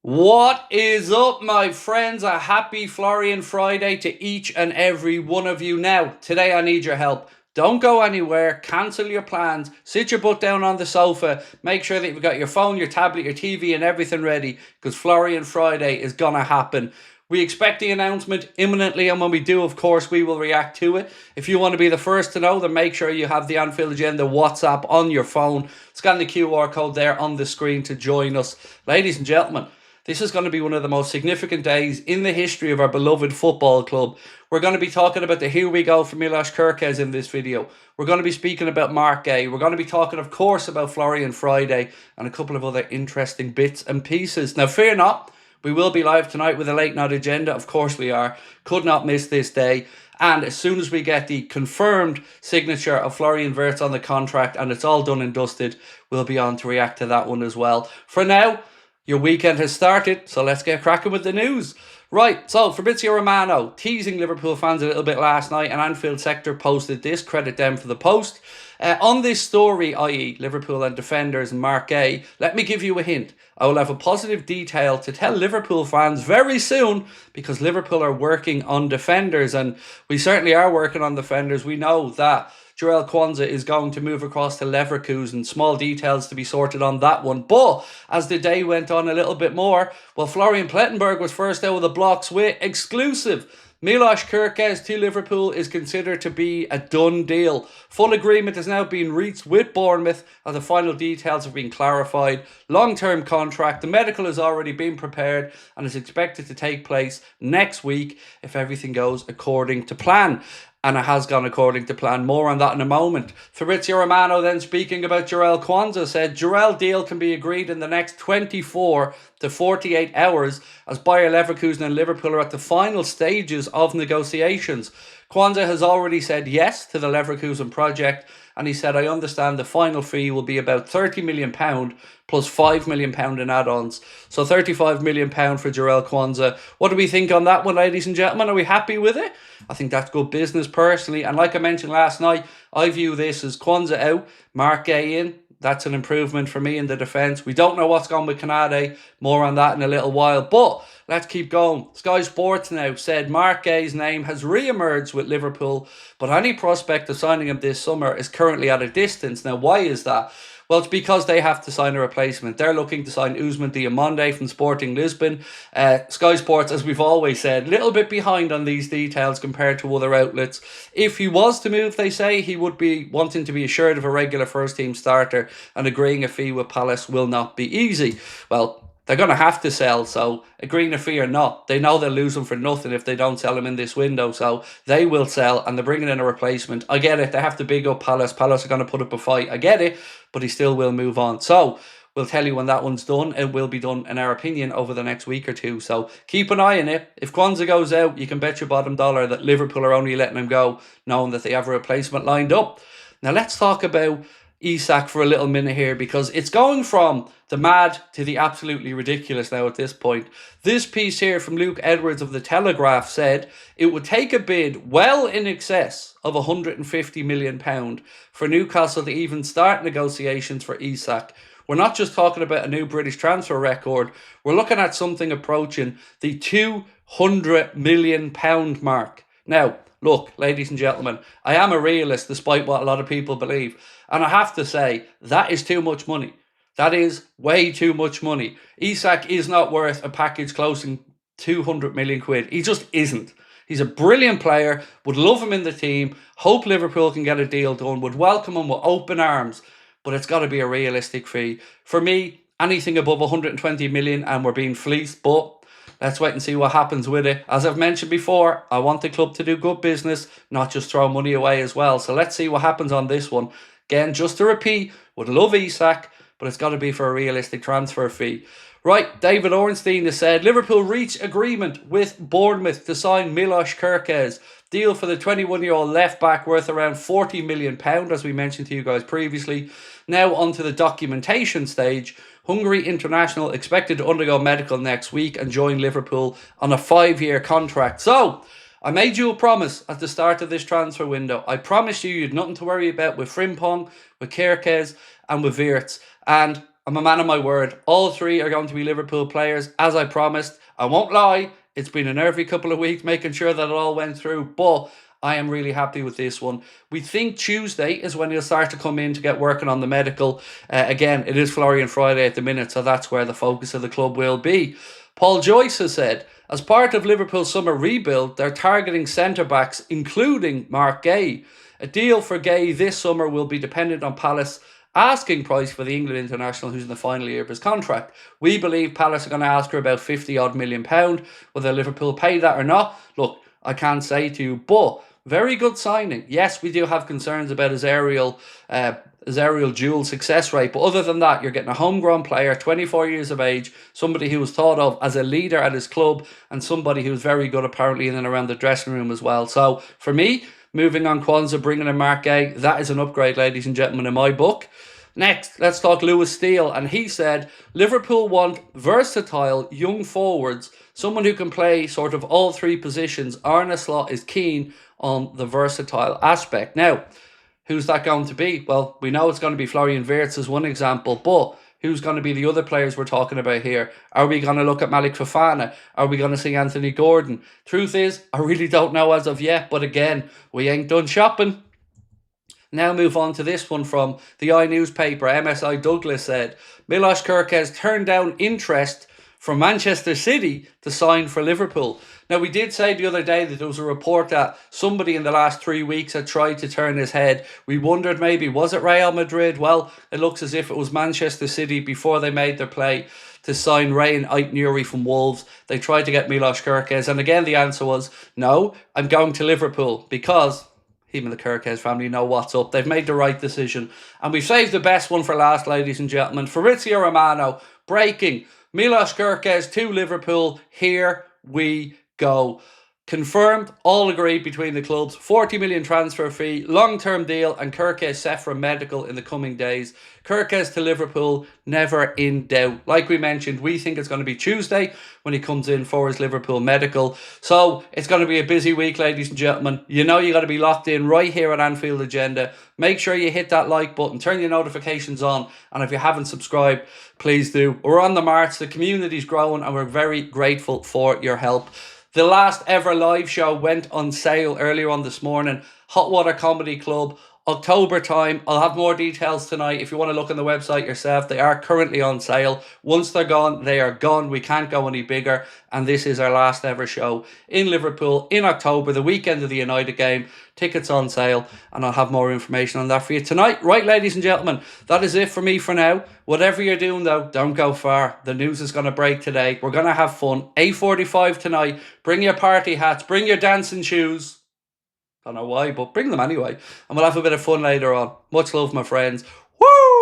What is up, my friends? A happy Florian Friday to each and every one of you. Now, today I need your help. Don't go anywhere, cancel your plans, sit your butt down on the sofa, make sure that you've got your phone, your tablet, your TV and everything ready, because Florian Friday is gonna happen. We expect the announcement imminently, and when we do, of course, we will react to it. If you want to be the first to know, then make sure you have the Anfield Agenda WhatsApp on your phone. Scan the QR code there on the screen to join us. Ladies and gentlemen, this is going to be one of the most significant days in the history of our beloved football club. We're going to be talking about the here we go for Milosh Kerkez in this video. We're going to be speaking about MARC. We're going to be talking, of course, about Florian Friday and a couple of other interesting bits and pieces. Now, fear not, we will be live tonight with a late night agenda. Of course we are. Could not miss this day. And as soon as we get the confirmed signature of Florian Wirtz on the contract and it's all done and dusted, we'll be on to react to that one as well. For now, your weekend has started, so let's get cracking with the news. Right, so Fabrizio Romano teasing Liverpool fans a little bit last night, and Anfield Sector posted this, credit them for the post. On this story, i.e. Liverpool and defenders and MARC, let me give you a hint. I will have a positive detail to tell Liverpool fans very soon, because Liverpool are working on defenders, and we certainly are working on defenders. We know that Jarell Quansah is going to move across to Leverkusen. Small details to be sorted on that one. But as the day went on a little bit more, well, Florian Plettenberg was first out of the blocks with exclusive. Milosh Kerkez to Liverpool is considered to be a done deal. Full agreement has now been reached with Bournemouth and the final details have been clarified. Long-term contract, the medical has already been prepared and is expected to take place next week if everything goes according to plan. And it has gone according to plan. More on that in a moment. Fabrizio Romano then speaking about Jarell Quansah said Jarell deal can be agreed in the next 24 to 48 hours as Bayer Leverkusen and Liverpool are at the final stages of negotiations. Quansah has already said yes to the Leverkusen project, and he said, I understand the final fee will be about £30 million plus £5 million in add-ons. So £35 million for Jarell Quansah. What do we think on that one, ladies and gentlemen? Are we happy with it? I think that's good business personally. And like I mentioned last night, I view this as Quansah out, MARC in. That's an improvement for me in the defence. We don't know what's gone with Canade. More on that in a little while. But let's keep going. Sky Sports now said MARC's name has re-emerged with Liverpool, but any prospect of signing him this summer is currently at a distance. Now, why is that? Well, it's because they have to sign a replacement. They're looking to sign Ousmane Diomande from Sporting Lisbon. Sky Sports, as we've always said, a little bit behind on these details compared to other outlets. If he was to move, they say, he would be wanting to be assured of a regular first-team starter, and agreeing a fee with Palace will not be easy. Well, they're going to have to sell, so agreeing a fee or not, they know they'll lose him for nothing if they don't sell him in this window, so they will sell, and they're bringing in a replacement. I get it, they have to big up Palace. Palace are going to put up a fight, I get it, but he still will move on. So we'll tell you when that one's done. It will be done, in our opinion, over the next week or two, so keep an eye on it. If Quansah goes out, you can bet your bottom dollar that Liverpool are only letting him go, knowing that they have a replacement lined up. Now let's talk about Isak for a little minute here, because it's going from the mad to the absolutely ridiculous now at this point. This piece here from Luke Edwards of The Telegraph said it would take a bid well in excess of £150 million for Newcastle to even start negotiations for Isak. We're not just talking about a new British transfer record, we're looking at something approaching the £200 million mark. Now, look, ladies and gentlemen, I am a realist despite what a lot of people believe. And I have to say, that is too much money. That is way too much money. Isak is not worth a package closing 200 million quid. He just isn't. He's a brilliant player, would love him in the team, hope Liverpool can get a deal done, would welcome him with open arms, but it's got to be a realistic fee. For me, anything above 120 million and we're being fleeced, but let's wait and see what happens with it. As I've mentioned before, I want the club to do good business, not just throw money away as well. So let's see what happens on this one. Again, just to repeat, would love Isak, but it's got to be for a realistic transfer fee. Right, David Ornstein has said, Liverpool reach agreement with Bournemouth to sign Milosh Kerkez. Deal for the 21-year-old left-back worth around £40 million, as we mentioned to you guys previously. Now onto the documentation stage. Hungary international expected to undergo medical next week and join Liverpool on a 5-year contract. So, I made you a promise at the start of this transfer window. I promised you you'd nothing to worry about with Frimpong, with Kerkez and with Wirtz. And I'm a man of my word. All three are going to be Liverpool players, as I promised. I won't lie, it's been a nervy couple of weeks making sure that it all went through, but I am really happy with this one. We think Tuesday is when he'll start to come in to get working on the medical. Again, it is Florian Friday at the minute, so that's where the focus of the club will be. Paul Joyce has said, as part of Liverpool's summer rebuild, they're targeting centre-backs, including MARC GUEHI. A deal for GUEHI this summer will be dependent on Palace asking price for the England international who's in the final year of his contract. We believe Palace are going to ask for about 50 odd million pound. Whether Liverpool pay that or not, look, I can't say to you, but very good signing. Yes, we do have concerns about his aerial dual success rate, but other than that, you're getting a homegrown player, 24 years of age, somebody who was thought of as a leader at his club, and somebody who's very good apparently in and around the dressing room as well. So for me, moving on Kwanzaa, bringing in MARC GUEHI, that is an upgrade, ladies and gentlemen, in my book. Next, let's talk Lewis Steele, and he said Liverpool want versatile young forwards, someone who can play sort of all three positions. Arne Slot is keen on the versatile aspect. Now, who's that going to be? Well, we know it's going to be Florian Wirtz as one example, but who's going to be the other players we're talking about here? Are we going to look at Malik Fofana? Are we going to see Anthony Gordon? Truth is, I really don't know as of yet, but again, we ain't done shopping. Now move on to this one from the newspaper. MSI Douglas said, Milosh Kerkez turned down interest from Manchester City to sign for Liverpool. Now, we did say the other day that there was a report that somebody in the last 3 weeks had tried to turn his head. We wondered maybe, was it Real Madrid? Well, it looks as if it was Manchester City before they made their play to sign Rayan Aït-Nouri from Wolves. They tried to get Milosh Kerkez. And again, the answer was, no, I'm going to Liverpool because him and the Kerkez family know what's up. They've made the right decision. And we've saved the best one for last, ladies and gentlemen. Fabrizio Romano breaking Milosh Kerkez to Liverpool. Here we go. Confirmed, all agreed between the clubs. 40 million transfer fee, long-term deal, and Kerkez set for medical in the coming days. Kerkez to Liverpool, never in doubt. Like we mentioned, we think it's going to be Tuesday when he comes in for his Liverpool medical. So it's going to be a busy week, ladies and gentlemen. You know you got to be locked in right here at Anfield Agenda. Make sure you hit that like button, turn your notifications on, and if you haven't subscribed, please do. We're on the march, the community's growing, and we're very grateful for your help. The last ever live show went on sale earlier on this morning. Hot Water Comedy Club, October time. I'll have more details tonight. If you want to look on the website yourself, they are currently on sale. Once they're gone, they are gone. We can't go any bigger. And this is our last ever show in Liverpool in October, the weekend of the United game. Tickets on sale, and I'll have more information on that for you tonight. Right, ladies and gentlemen, that is it for me for now. Whatever you're doing, though, don't go far. The news is going to break today. We're going to have fun. 8:45 tonight. Bring your party hats. Bring your dancing shoes. Don't know why, but bring them anyway. And we'll have a bit of fun later on. Much love, my friends. Woo!